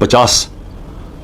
50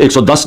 $110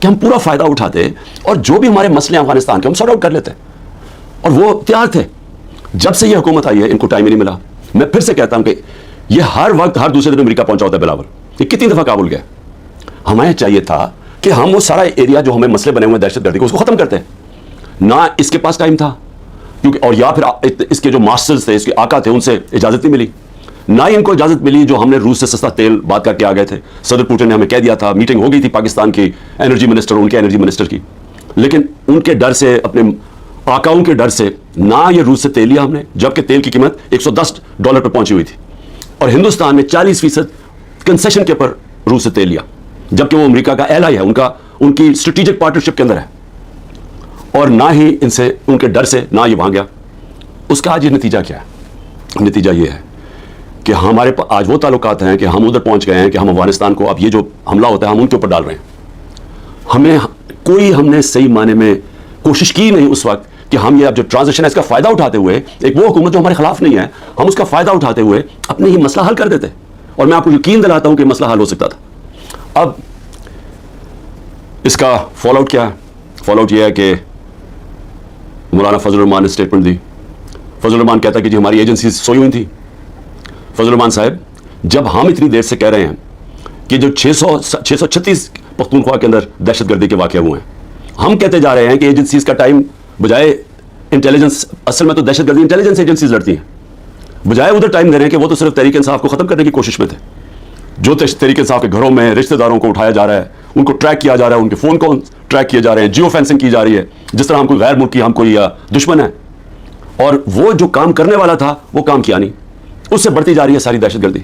کہ ہم پورا فائدہ اٹھاتے اور جو بھی ہمارے مسئلے افغانستان کے ہم سارٹ آؤٹ کر لیتے. اور وہ تیار تھے. جب سے یہ حکومت آئی ہے ان کو ٹائم ہی نہیں ملا. میں پھر سے کہتا ہوں کہ یہ ہر وقت ہر دوسرے دن امریکہ پہنچا ہوتا ہے بلاول. یہ کتنی دفعہ کابل گئے. ہمیں چاہیے تھا کہ ہم وہ سارا ایریا جو ہمیں مسئلے بنے ہوئے دہشت گردی کو اس کو ختم کرتے ہیں. نہ اس کے پاس ٹائم تھا کیونکہ اور یا پھر اس کے جو ماسٹرز تھے اس کے آقا تھے ان سے اجازت نہیں ملی. نہ ہی ان کو اجازت ملی جو ہم نے روس سے سستا تیل بات کر کے آ گئے تھے. صدر پوٹن نے ہمیں کہہ دیا تھا, میٹنگ ہو گئی تھی پاکستان کی انرجی منسٹر ان کے انرجی منسٹر کی, لیکن ان کے ڈر سے اپنے آقاؤں کے ڈر سے نہ یہ روس سے تیل لیا ہم نے, جبکہ تیل کی قیمت $110 پہ پہنچی ہوئی تھی اور ہندوستان نے 40% کنسیشن کے پر روس سے تیل لیا, جبکہ وہ امریکہ کا ایلائی ہے, ان کی اسٹریٹجک پارٹنرشپ کے اندر ہے. اور نہ ہی ان سے ان کے ڈر سے نہ یہ وہاں گیا. اس کا آج یہ نتیجہ کیا ہے؟ نتیجہ یہ ہے کہ ہمارے آج وہ تعلقات ہیں کہ ہم ادھر پہنچ گئے ہیں کہ ہم افغانستان کو اب یہ جو حملہ ہوتا ہے ہم ان کے اوپر ڈال رہے ہیں. ہم نے صحیح معنی میں کوشش کی نہیں اس وقت کہ ہم یہ اب جو ٹرانزیکشن ہے اس کا فائدہ اٹھاتے ہوئے, ایک وہ حکومت جو ہمارے خلاف نہیں ہے, ہم اس کا فائدہ اٹھاتے ہوئے اپنے ہی مسئلہ حل کر دیتے. اور میں آپ کو یقین دلاتا ہوں کہ مسئلہ حل ہو سکتا تھا. اب اس کا فال آؤٹ کیا ہے؟ فال آؤٹ یہ ہے کہ مولانا فضل الرحمان نے اسٹیٹمنٹ دی. فضل الرحمان کہتا ہے کہ جی ہماری ایجنسیز سوئی ہوئی تھیں. فضل الرحمان صاحب, جب ہم اتنی دیر سے کہہ رہے ہیں کہ جو 636 پختونخوا کے اندر دہشت گردی کے واقعے ہوئے ہیں, ہم کہتے جا رہے ہیں کہ ایجنسیز کا ٹائم بجائے انٹیلیجنس, اصل میں تو دہشت گردی انٹیلیجنس ایجنسیز لڑتی ہیں, بجائے ادھر ٹائم دے رہے ہیں کہ وہ تو صرف تحریک انصاف کو ختم کرنے کی کوشش میں تھے. جو تحریک انصاف کے گھروں میں رشتہ داروں کو اٹھایا جا رہا ہے, ان کو ٹریک کیا جا رہا ہے, ان کے فون کو ٹریک کیے جا رہے ہیں, جیو فینسنگ کی جا رہی ہے, جس طرح ہم کوئی غیر ملکی ہم کوئی دشمن ہے. اور وہ جو کام کرنے والا تھا وہ کام کیا نہیں, اس سے بڑھتی جا رہی ہے ساری دہشت گردی.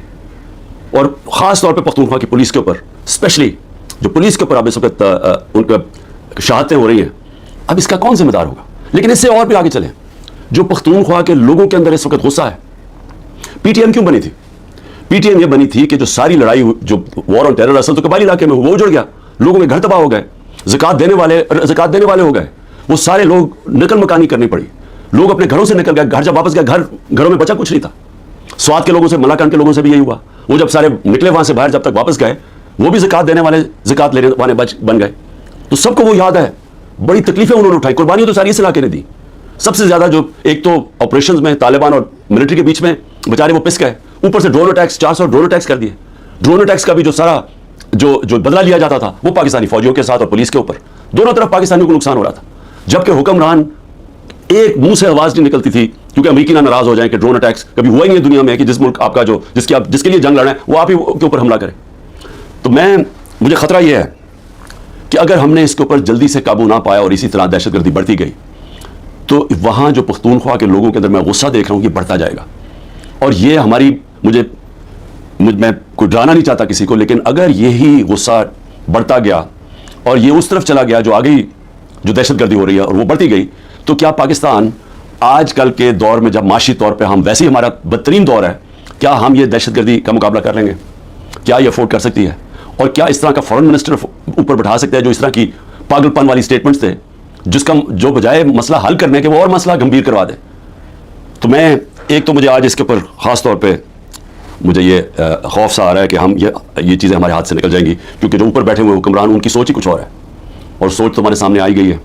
اور خاص طور پہ پختونخوا کی پولیس کے اوپر, اسپیشلی جو پولیس کے اوپر اب اس وقت ان کا شہادتیں ہو رہی ہیں. اب اس کا کون ذمہ دار ہوگا؟ لیکن اس سے اور بھی آگے چلیں, جو پختونخوا کے لوگوں کے اندر اس وقت غصہ ہے. پی ٹی ایم کیوں بنی تھی؟ پی ٹی ایم یہ بنی تھی کہ جو ساری لڑائی جو وار آن ٹیرر اصل تو قبائلی علاقے میں وہ اجڑ گیا, لوگوں کے گھر تباہ ہو گئے, زکات دینے والے ہو گئے, وہ سارے لوگ نقل مکانی کرنی پڑی, لوگ اپنے گھروں سے نکل گئے. گھر جب واپس گئے گھروں میں بچا کچھ نہیں تھا. سوات کے لوگوں سے, ملاکنڈ کے لوگوں سے بھی یہی ہوا. وہ جب سارے نکلے وہاں سے باہر, جب تک واپس گئے وہ بھی زکات دینے والے, زکات لینے والے بن گئے. تو سب کو وہ یاد ہے, بڑی تکلیفیں انہوں نے اٹھائی, قربانیاں تو ساری اس علاقے نے دی. سب سے زیادہ جو ایک تو آپریشنز میں طالبان اور ملٹری کے بیچ میں بیچارے وہ پس گئے, اوپر سے ڈرون اٹیکس, 400 ڈرون اٹیکس کر دیے. ڈرون اٹیکس کا بھی جو سارا جو بدلہ لیا جاتا تھا وہ پاکستانی فوجیوں کے ساتھ اور پولیس کے اوپر, دونوں طرف پاکستانیوں کو نقصان ہو رہا تھا. جبکہ حکمران ایک منہ سے آواز نہیں نکلتی تھی کیونکہ امریکی نہ ناراض ہو جائیں کہ ڈرون اٹیکس کبھی ہوا ہی نہیں ہے دنیا میں کہ جس ملک آپ کا جس کے لیے جنگ لڑنا ہے وہ آپ ہی کے اوپر حملہ کرے. تو مجھے خطرہ یہ ہے کہ اگر ہم نے اس کے اوپر جلدی سے قابو نہ پایا اور اسی طرح دہشت گردی بڑھتی گئی تو وہاں جو پختونخوا کے لوگوں کے اندر میں غصہ دیکھ رہا ہوں یہ بڑھتا جائے گا. اور یہ ہماری میں کوئی ڈرانا نہیں چاہتا کسی کو, لیکن اگر یہی غصہ بڑھتا گیا اور یہ اس طرف چلا گیا جو آگے جو دہشت گردی ہو رہی ہے اور وہ بڑھتی گئی, تو کیا پاکستان آج کل کے دور میں جب معاشی طور پہ ہم ویسے ہی ہمارا بدترین دور ہے, کیا ہم یہ دہشت گردی کا مقابلہ کر لیں گے؟ کیا یہ افورڈ کر سکتی ہے؟ اور کیا اس طرح کا فورن منسٹر اوپر بٹھا سکتا ہے جو اس طرح کی پاگل پن والی سٹیٹمنٹس تھے جو بجائے مسئلہ حل کرنے کے وہ اور مسئلہ گمبھیر کروا دے؟ تو ایک تو مجھے آج اس کے اوپر خاص طور پہ مجھے یہ خوف سا آ رہا ہے کہ ہم یہ چیزیں ہمارے ہاتھ سے نکل جائیں گی, کیونکہ جو اوپر بیٹھے ہوئے حکمران ان کی سوچ ہی کچھ اور ہے, اور سوچ تو ہمارے سامنے آئی گئی ہے.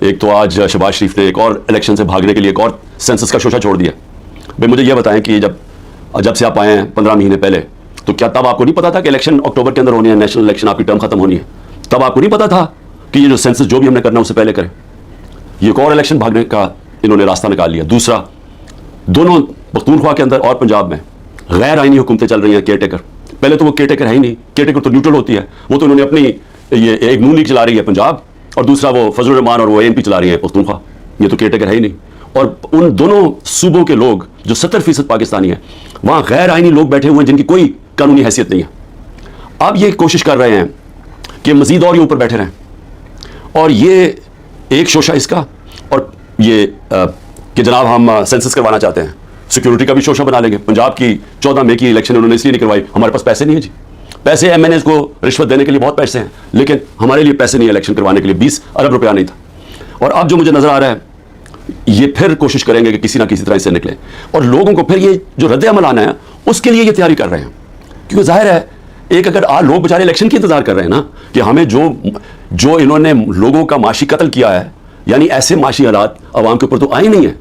ایک تو آج شہباز شریف نے ایک اور الیکشن سے بھاگنے کے لیے ایک اور سینسس کا شوشہ چھوڑ دیا. بھائی مجھے یہ بتائیں کہ جب سے آپ آئے ہیں 15 مہینے پہلے, تو کیا تب آپ کو نہیں پتا تھا کہ الیکشن اکتوبر کے اندر ہونی ہے, نیشنل الیکشن آپ کی ٹرم ختم ہونی ہے؟ تب آپ کو نہیں پتا تھا کہ یہ جو سینسس جو بھی ہم نے کرنا اس سے پہلے کریں؟ یہ ایک اور الیکشن بھاگنے کا انہوں نے راستہ نکال لیا. دوسرا, دونوں پختونخوا کے اندر اور پنجاب میں غیر آئینی حکومتیں چل رہی ہیں, کیئر ٹیکر. پہلے تو وہ کیئر ٹیکر ہے ہی نہیں, کیئر ٹیکر تو نیوٹرل ہوتی ہے, وہ تو انہوں نے اپنی یہ ایک نون لیگ چلا رہی ہے پنجاب, اور دوسرا وہ فضل الرحمان اور وہ اے این پی چلا رہی ہے پختونخوا. یہ تو کیئر ٹیکر ہے ہی نہیں. اور ان دونوں صوبوں کے لوگ جو 70% پاکستانی ہیں, وہاں غیر آئینی لوگ بیٹھے ہوئے ہیں جن کی کوئی قانونی حیثیت نہیں ہے. اب یہ کوشش کر رہے ہیں کہ مزید اور یہ اوپر بیٹھے رہیں, اور یہ ایک شوشہ اس کا, اور یہ کہ جناب ہم سینسس کروانا چاہتے ہیں, سیکیورٹی کا بھی شوشہ بنا لیں گے. پنجاب کی 14 مئی کی الیکشن انہوں نے اس لیے نہیں کروائی, ہمارے پاس پیسے نہیں ہیں جی. پیسے ایم این ایز کو رشوت دینے کے لیے بہت پیسے ہیں, لیکن ہمارے لیے پیسے نہیں ہیں الیکشن کروانے کے لیے, 20 ارب روپیہ نہیں تھا. اور اب جو مجھے نظر آ رہا ہے یہ پھر کوشش کریں گے کہ کسی نہ کسی طرح اس سے نکلیں, اور لوگوں کو پھر یہ جو رد عمل آنا ہے اس کے لیے یہ تیاری کر رہے ہیں. کیونکہ ظاہر ہے ایک اگر لوگ بیچارے الیکشن کی انتظار کر رہے ہیں نا کہ ہمیں جو انہوں نے لوگوں کا معاشی قتل کیا ہے، یعنی ایسے معاشی حالات عوام کے اوپر تو آئے نہیں ہیں.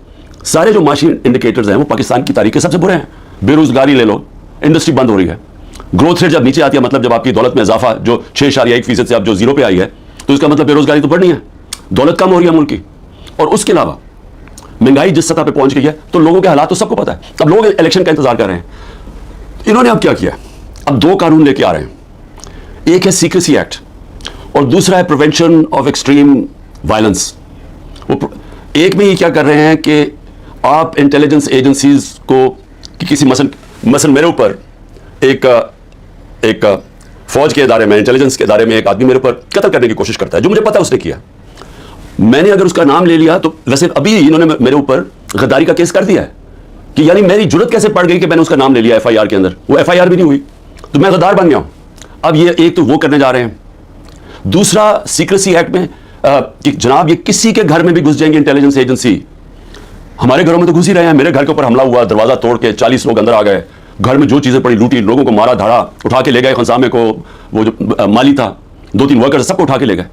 سارے جو معاشی انڈیکیٹرز ہیں وہ پاکستان کی تاریخ کے سب سے برے ہیں. بے روزگاری لے لو، انڈسٹری بند ہو رہی ہے. گروتھ ریٹ جب نیچے آتی ہے، مطلب جب آپ کی دولت میں اضافہ جو 6.1% سے اب جو 0 پہ آئی ہے، تو اس کا مطلب بے روزگاری تو بڑھنی ہے، دولت کم ہو رہی ہے ملک کی. اور اس کے علاوہ مہنگائی جس سطح پہ پہنچ گئی ہے تو لوگوں کے حالات تو سب کو پتہ ہے. اب لوگ الیکشن کا انتظار کر رہے ہیں. انہوں نے اب کیا کیا؟ اب 2 قانون لے کے آ رہے ہیں. ایک ہے سیکریسی ایکٹ اور دوسرا ہے پریونشن آف ایکسٹریم وائلنس. ایک میں یہ کیا کر رہے ہیں کہ آپ انٹیلیجنس ایجنسیز کو کسی مثلا میرے اوپر ایک فوج کے ادارے میں، انٹیلیجنس کے ادارے میں ایک آدمی میرے اوپر قتل کرنے کی کوشش کرتا ہے جو مجھے پتا اس نے کیا. میں نے اگر اس کا نام لے لیا تو ویسے ابھی انہوں نے میرے اوپر غداری کا کیس کر دیا ہے کہ یعنی میری جرت کیسے پڑ گئی کہ میں نے اس کا نام لے لیا ایف آئی آر کے اندر. وہ ایف آئی آر بھی نہیں ہوئی تو میں غدار بن گیا ہوں. اب یہ ایک تو وہ کرنے جا رہے ہیں. دوسرا سیکریسی ایکٹ میں کہ جناب یہ کسی کے گھر میں بھی گھس جائیں گے انٹیلیجنس ایجنسی. ہمارے گھروں میں تو گھس ہی رہے ہیں. میرے گھر کے اوپر حملہ ہوا، دروازہ توڑ کے 40 لوگ اندر آ گئے. گھر میں جو چیزیں پڑی لوٹی، لوگوں کو مارا دھاڑا، اٹھا کے لے گئے. خنسامے کو وہ جو مالی تھا، 2-3 ورکر سب کو اٹھا کے لے گئے.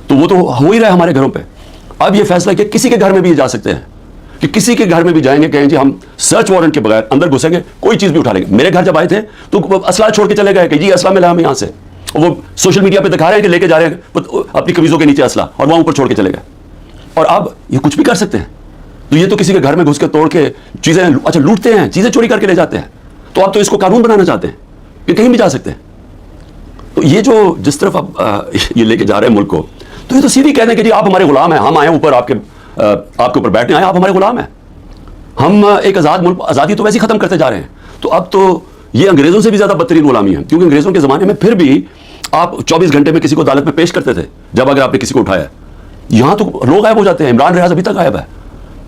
تو وہ تو ہو ہی رہا ہے ہمارے گھروں پہ. اب یہ فیصلہ کہ کسی کے گھر میں بھی جا سکتے ہیں کہ کسی کے گھر میں بھی جائیں گے، کہیں جی ہم سرچ وارنٹ کے بغیر اندر گھسیں گے، کوئی چیز بھی اٹھا لیں گے. میرے گھر جب آئے تھے تو اسلحہ چھوڑ کے چلے گئے کہ جی اسلحہ ملا ہمیں یہاں سے. وہ سوشل میڈیا پہ دکھا رہے ہیں کہ لے کے جا رہے ہیں اپنی قمیضوں کے نیچے اسلحہ، اور وہاں اوپر چھوڑ کے چلے گئے. اور اب یہ کچھ بھی کر سکتے ہیں. تو یہ تو کسی کے گھر میں گھس کے توڑ کے چیزیں اچھا لوٹتے ہیں، چیزیں چوری کر کے لے جاتے ہیں. تو آپ تو اس کو قانون بنانا چاہتے ہیں کہ کہیں بھی جا سکتے ہیں. تو یہ جو جس طرف اب یہ لے کے جا رہے ہیں ملک کو، تو یہ تو سیدھی کہتے ہیں کہ جی آپ ہمارے غلام ہیں، ہم آئے اوپر آپ کے اوپر بیٹھنے آئے، آپ ہمارے غلام ہیں. ہم ایک آزاد ملک، آزادی تو ویسے ہی ختم کرتے جا رہے ہیں. تو اب تو یہ انگریزوں سے بھی زیادہ بدترین غلامی ہے، کیونکہ انگریزوں کے زمانے میں پھر بھی آپ 24 گھنٹے میں کسی کو عدالت میں پیش کرتے تھے جب اگر آپ نے کسی کو اٹھایا. یہاں تو لوگ غائب ہو جاتے ہیں. عمران ریاض ابھی تک غائب ہے،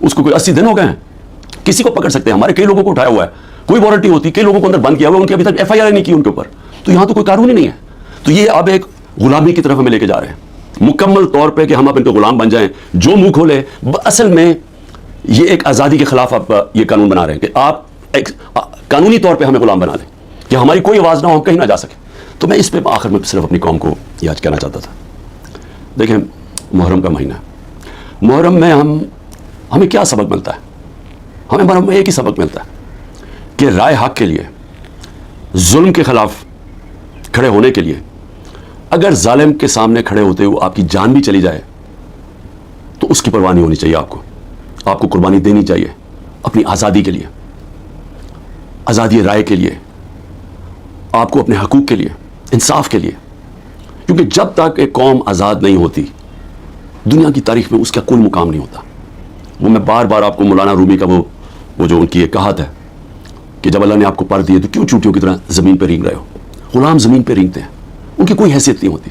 اس کو کوئی 80 دن ہو گئے ہیں. کسی کو پکڑ سکتے ہیں. ہمارے کئی لوگوں کو اٹھایا ہوا ہے، کوئی وارنٹ نہیں ہوتی. کئی لوگوں کو اندر بند کیا ہوا ہے، ان کی ابھی تک ایف آئی آر نہیں کی ان کے اوپر. تو یہاں تو کوئی قانون ہی نہیں ہے. تو یہ اب ایک غلامی کی طرف ہمیں لے کے جا رہے ہیں مکمل طور پہ کہ ہم اب ان کے غلام بن جائیں. جو منہ کھولے اصل میں یہ ایک آزادی کے خلاف آپ یہ قانون بنا رہے ہیں کہ آپ ایک قانونی طور پہ ہمیں غلام بنا دیں کہ ہماری کوئی آواز نہ ہو، ہم کہیں نہ جا سکیں. تو میں اس پہ آخر میں صرف اپنی قوم کو یہ آج کہنا چاہتا تھا. دیکھیں محرم کا مہینہ، محرم میں ہمیں کیا سبق ملتا ہے؟ ہمیں محرم میں ایک ہی سبق ملتا ہے کہ رائے حق کے لیے، ظلم کے خلاف کھڑے ہونے کے لیے اگر ظالم کے سامنے کھڑے ہوتے ہوئے آپ کی جان بھی چلی جائے تو اس کی پرواہ نہیں ہونی چاہیے. آپ کو قربانی دینی چاہیے اپنی آزادی کے لیے، آزادی رائے کے لیے، آپ کو اپنے حقوق کے لیے، انصاف کے لیے. کیونکہ جب تک ایک قوم آزاد نہیں ہوتی دنیا کی تاریخ میں اس کا کوئی مقام نہیں ہوتا. وہ میں بار بار آپ کو مولانا رومی کا وہ جو ان کی ایک کہات ہے کہ جب اللہ نے آپ کو پر دیے تو کیوں چوٹیوں کی طرح زمین پہ رینگ رہے ہو. غلام زمین پہ رینگتے ہیں، ان کی کوئی حیثیت نہیں ہوتی.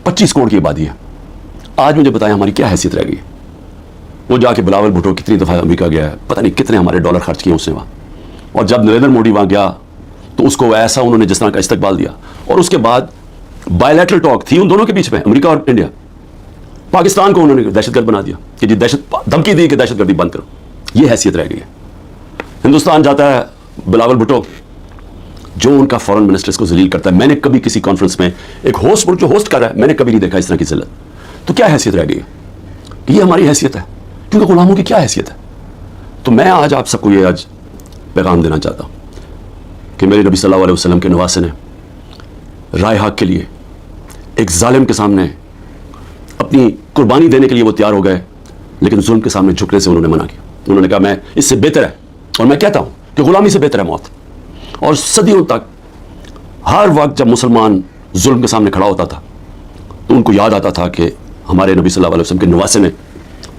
25 کروڑ کی آبادی ہے. آج مجھے بتائیں ہماری کیا حیثیت رہ گئی. وہ جا کے بلاول بھٹو کتنی دفعہ امریکہ گیا ہے، پتہ نہیں کتنے ہمارے ڈالر خرچ کیے اس نے وہاں. اور جب نریندر مودی وہاں گیا تو اس کو ایسا انہوں نے جس طرح کا استقبال دیا. اور اس کے بعد بائیلیٹرل ٹاک تھی ان دونوں کے بیچ میں، امریکہ اور انڈیا. پاکستان کو انہوں نے دہشت گرد بنا دیا کہ جی دھمکی دی کہ دہشت گردی بند کرو. یہ حیثیت رہ گئی ہے. ہندوستان جاتا ہے بلاول بھٹو جو ان کا فارن منسٹر اس کو ذلیل کرتا ہے. میں نے کبھی کسی کانفرنس میں ایک ہوسٹ جو ہوسٹ کر رہا ہے میں نے کبھی نہیں دیکھا اس طرح کی ذلت. تو کیا حیثیت رہ گئی ہے؟ یہ ہماری حیثیت ہے، کیونکہ غلاموں کی کیا حیثیت ہے. تو میں آج آپ سب کو یہ آج پیغام دینا چاہتا ہوں کہ میرے نبی صلی اللہ علیہ وسلم کے نواسے نے رائے حق کے لیے ایک ظالم کے سامنے اپنی قربانی دینے کے لیے وہ تیار ہو گئے، لیکن ظلم کے سامنے جھکنے سے انہوں نے منع کیا. انہوں نے کہا میں اس سے بہتر ہے، اور میں کہتا ہوں کہ غلامی سے بہتر ہے موت. اور صدیوں تک ہر وقت جب مسلمان ظلم کے سامنے کھڑا ہوتا تھا تو ان کو یاد آتا تھا کہ ہمارے نبی صلی اللہ علیہ وسلم کے نواسے نے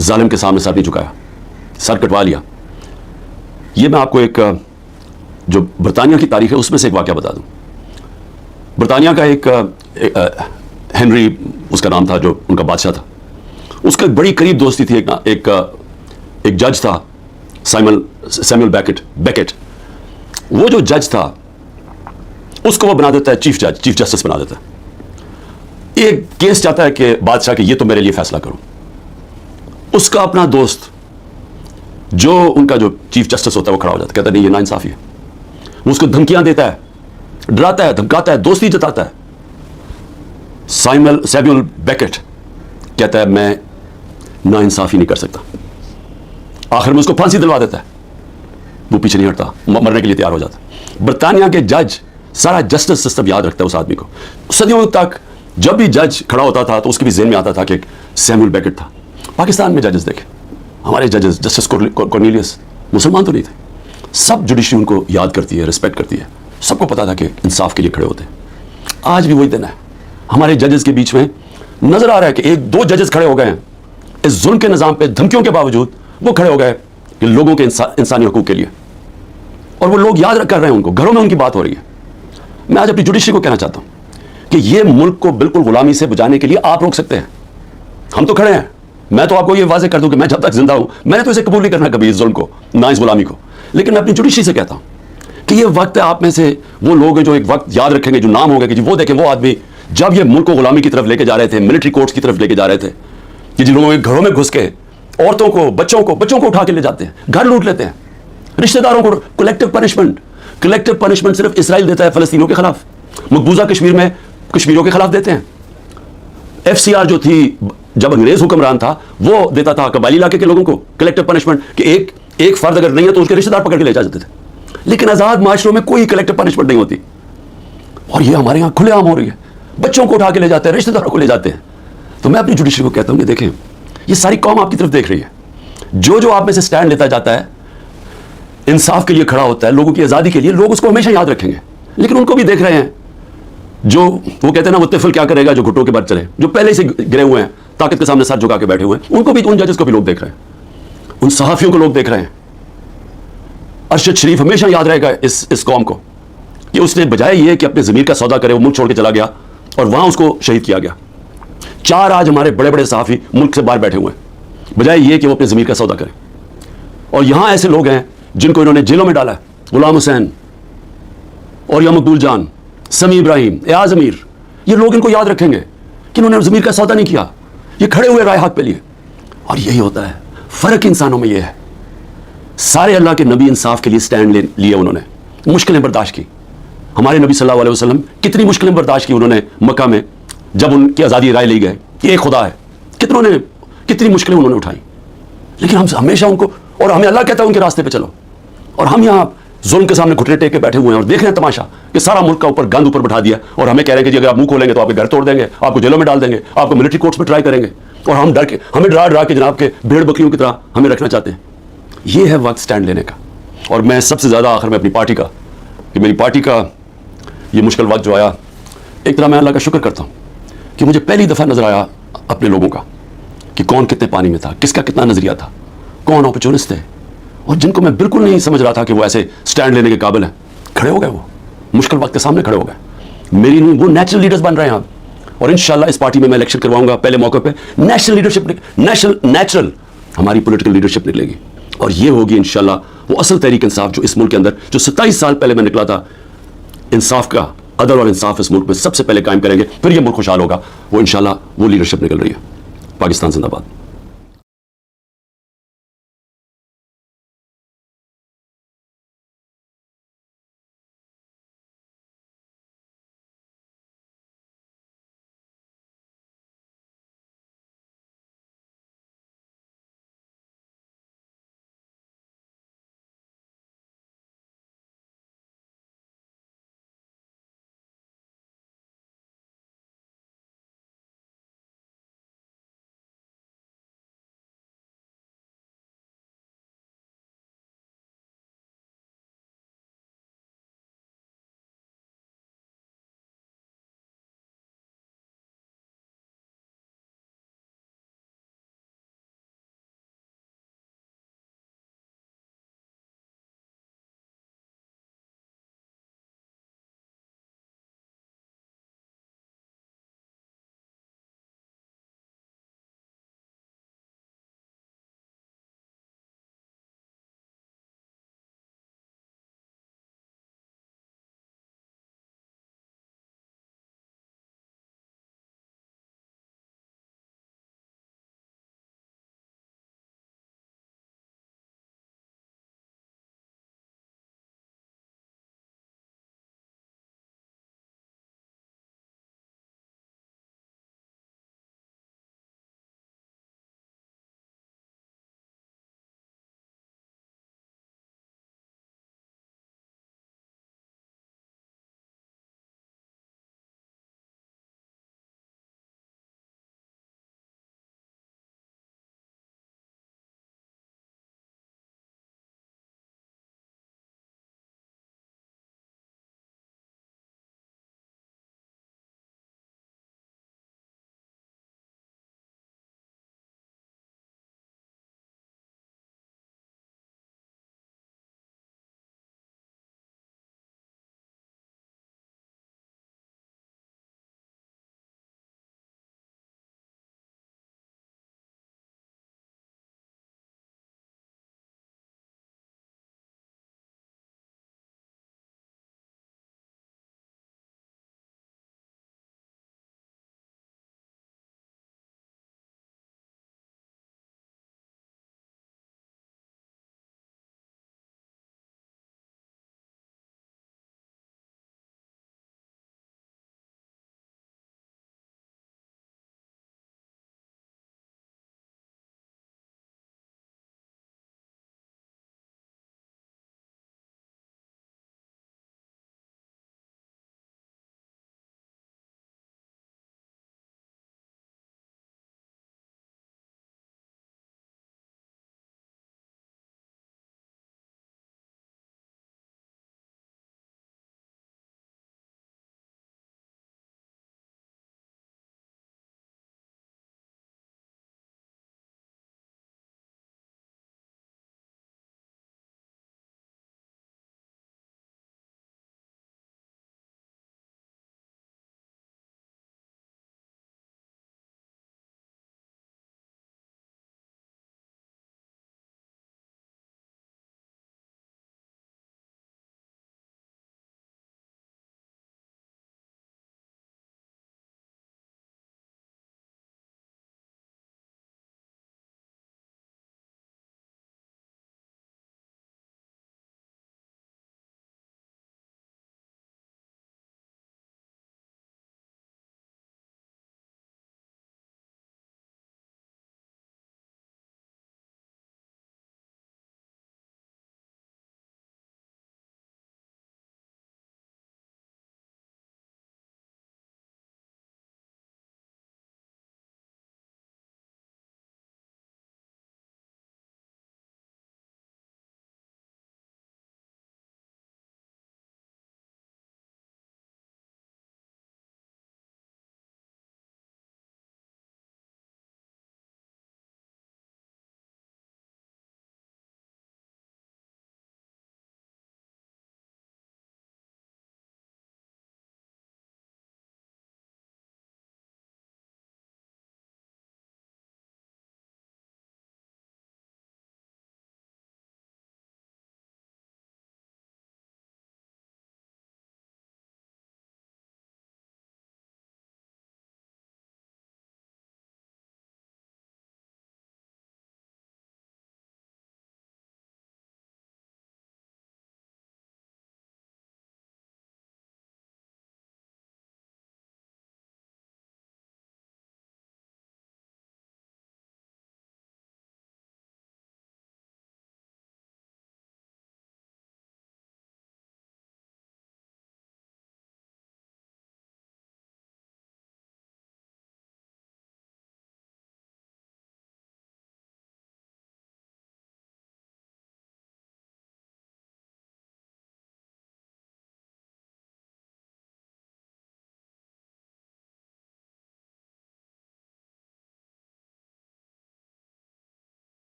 ظالم کے سامنے سر نہیں جھکایا، سر کٹوا لیا. یہ میں آپ کو ایک جو برطانیہ کی تاریخ ہے اس میں سے ایک واقعہ بتا دوں. برطانیہ کا ایک ہنری اس کا نام تھا جو ان کا بادشاہ تھا. اس کا ایک بڑی قریب دوستی تھی. ایک جج تھا سیمول بیکٹ. وہ جو جج تھا اس کو وہ بنا دیتا ہے چیف جسٹس بنا دیتا ہے. ایک کیس چاہتا ہے کہ بادشاہ کہ یہ تو میرے لیے فیصلہ کرو. اس کا اپنا دوست جو ان کا جو چیف جسٹس ہوتا ہے وہ کھڑا ہو جاتا ہے، کہتا ہے نہیں یہ ناانصافی ہے. وہ اس کو دھمکیاں دیتا ہے ڈراتا ہے, دھمکاتا ہے, دوستی جتاتا ہے. سیموئل بیکٹ کہتا ہے میں نا انصافی نہیں کر سکتا, آخر میں اس کو پھانسی دلوا دیتا ہے, وہ پیچھے نہیں ہٹتا, مرنے کے لیے تیار ہو جاتا. برطانیہ کے جج سارا جسٹس سسٹم یاد رکھتا ہے اس آدمی کو. صدیوں تک جب بھی جج کھڑا ہوتا تھا تو اس کے بھی ذہن میں آتا تھا کہ ایک سیموئل بیکٹ تھا. پاکستان میں ججز دیکھیں, ہمارے ججز جسٹس کورنیلیس مسلمان تو نہیں تھے, سب جوڈیشری ان کو یاد کرتی ہے, رسپیکٹ کرتی ہے, سب کو پتا تھا کہ انصاف کے لیے کھڑے ہوتے ہیں. آج بھی وہی دن ہے, ہمارے ججز کے بیچ میں نظر آ رہا ہے کہ ایک دو ججز کھڑے ہو گئے ہیں اس ظلم کے نظام پہ, دھمکیوں کے باوجود وہ کھڑے ہو گئے کہ لوگوں کے انسانی حقوق کے لیے, اور وہ لوگ یاد کر رہے ہیں ان کو, گھروں میں ان کی بات ہو رہی ہے. میں آج اپنی جوڈیشری کو کہنا چاہتا ہوں کہ یہ ملک کو بالکل غلامی سے بچانے کے لیے آپ روک سکتے ہیں, ہم تو کھڑے ہیں. میں تو آپ کو یہ واضح کر دوں کہ میں جب تک زندہ ہوں میں نے تو اسے قبول نہیں کرنا کبھی, اس ظلم کو, نہ اس غلامی کو. لیکن میں اپنی جوڈیشری سے کہتا ہوں کہ یہ وقت ہے, آپ میں سے وہ لوگ ہیں جو ایک وقت یاد رکھیں گے, جو نام ہوگا کہ جی وہ دیکھیں وہ آدمی جب یہ ملک کو غلامی کی طرف لے کے جا رہے تھے, ملٹری کورٹس کی طرف لے کے جا رہے تھے, کہ جن لوگوں کے گھروں میں گھس کے عورتوں کو, بچوں کو اٹھا کے لے جاتے ہیں, گھر لوٹ لیتے ہیں, رشتہ داروں کو کلیکٹیو پنشمنٹ صرف اسرائیل دیتا ہے فلسطینیوں کے خلاف, مقبوضہ کشمیر میں کشمیریوں کے خلاف دیتے ہیں. FCR جو تھی جب انگریز حکمران تھا وہ دیتا تھا قبائلی علاقے کے لوگوں کو کلیکٹیو پنشمنٹ, کہ ایک فرد اگر نہیں ہے تو اس کے رشتہ دار پکڑ کے لے جا جاتے تھے. لیکن آزاد معاشروں میں کوئی کلیکٹیو پنشمنٹ نہیں ہوتی, اور یہ ہمارے یہاں کھلے عام ہو رہی ہے. بچوں کو اٹھا کے لے جاتے ہیں, رشتہ داروں کو لے جاتے ہیں. تو میں اپنی جوڈیشری کو کہتا ہوں کہ دیکھیں یہ ساری قوم آپ کی طرف دیکھ رہی ہے, جو آپ میں سے سٹینڈ لیتا جاتا ہے, انصاف کے لیے کھڑا ہوتا ہے, لوگوں کی آزادی کے لیے, لوگ اس کو ہمیشہ یاد رکھیں گے. لیکن ان کو بھی دیکھ رہے ہیں جو وہ کہتے ہیں نا, وہ طفل کیا کرے گا جو گھٹوں کے بعد چلے, جو پہلے سے گرے ہوئے ہیں, طاقت کے سامنے سر جھکا کے بیٹھے ہوئے ہیں, ان کو بھی, ان ججز کو بھی لوگ دیکھ رہے ہیں, ان صحافیوں کو لوگ دیکھ رہے ہیں. ارشد شریف ہمیشہ یاد رہے گا اس قوم کو کہ اس نے بجائے یہ کہ اپنے ضمیر کا سودا کرے, وہ ملک چھوڑ کے چلا گیا اور وہاں اس کو شہید کیا گیا. 4 آج ہمارے بڑے بڑے صحافی ملک سے باہر بیٹھے ہوئے ہیں بجائے یہ کہ وہ اپنے ضمیر کا سودا کریں. اور یہاں ایسے لوگ ہیں جن کو انہوں نے جیلوں میں ڈالا ہے, غلام حسین اور یا مقبول جان, سمیع ابراہیم, ایاز امیر. یہ لوگ ان کو یاد رکھیں گے کہ انہوں نے ضمیر کا سودا نہیں کیا, یہ کھڑے ہوئے رائے حق پہ لیے. اور یہی ہوتا ہے فرق انسانوں میں, یہ ہے سارے اللہ کے نبی انصاف کے لیے سٹینڈ لیے, انہوں نے مشکلیں برداشت کی. ہمارے نبی صلی اللہ علیہ وسلم کتنی مشکلیں برداشت کی انہوں نے مکہ میں, جب ان کی آزادی رائے لی گئے کہ ایک خدا ہے, کتنی مشکلیں انہوں نے اٹھائیں. لیکن ہم ہمیشہ ان کو, اور ہمیں اللہ کہتا ہے ان کے راستے پہ چلو, اور ہم یہاں ظلم کے سامنے گھٹنے ٹیک کے بیٹھے ہوئے ہیں اور دیکھ رہے ہیں تماشا کہ سارا ملک کا اوپر گند اوپر بٹھا دیا, اور ہمیں کہہ رہے ہیں کہ جی اگر آپ منہ کھولیں گے تو آپ کے گھر توڑ دیں گے, آپ کو جیلوں میں ڈال دیں گے, آپ کو ملٹری کورٹس میں ٹرائی کریں گے, اور ہم ہمیں ڈرا کے جناب کے بھیڑ بکریوں کی طرح ہمیں رکھنا چاہتے ہیں. یہ ہے وقت سٹینڈ لینے کا. اور میں سب سے زیادہ آخر میں اپنی پارٹی کا, کہ میری پارٹی کا یہ مشکل وقت جو آیا, ایک طرح میں اللہ کا شکر کرتا ہوں کہ مجھے پہلی دفعہ نظر آیا اپنے لوگوں کا کہ کون کتنے پانی میں تھا, کس کا کتنا نظریہ تھا, کون اپرچونسٹ تھے, اور جن کو میں بالکل نہیں سمجھ رہا تھا کہ وہ ایسے سٹینڈ لینے کے قابل ہیں, کھڑے ہو گئے, وہ مشکل وقت کے سامنے کھڑے ہو گئے. میری نہیں, وہ نیچرل لیڈرز بن رہے ہیں اب. اور انشاءاللہ اس پارٹی میں الیکشن کرواؤں گا, پہلے موقع پہ نیشنل لیڈرشپ, نیچرل ہماری پولیٹیکل لیڈرشپ نکلے گی, اور یہ ہوگی انشاءاللہ وہ اصل تحریک انصاف جو اس ملک کے اندر, جو 27 سال پہلے میں نکلا تھا, انصاف کا, عدل اور انصاف اس ملک میں سب سے پہلے قائم کریں گے, پھر یہ ملک خوشحال ہوگا. وہ انشاءاللہ وہ لیڈرشپ نکل رہی ہے. پاکستان زندہ باد.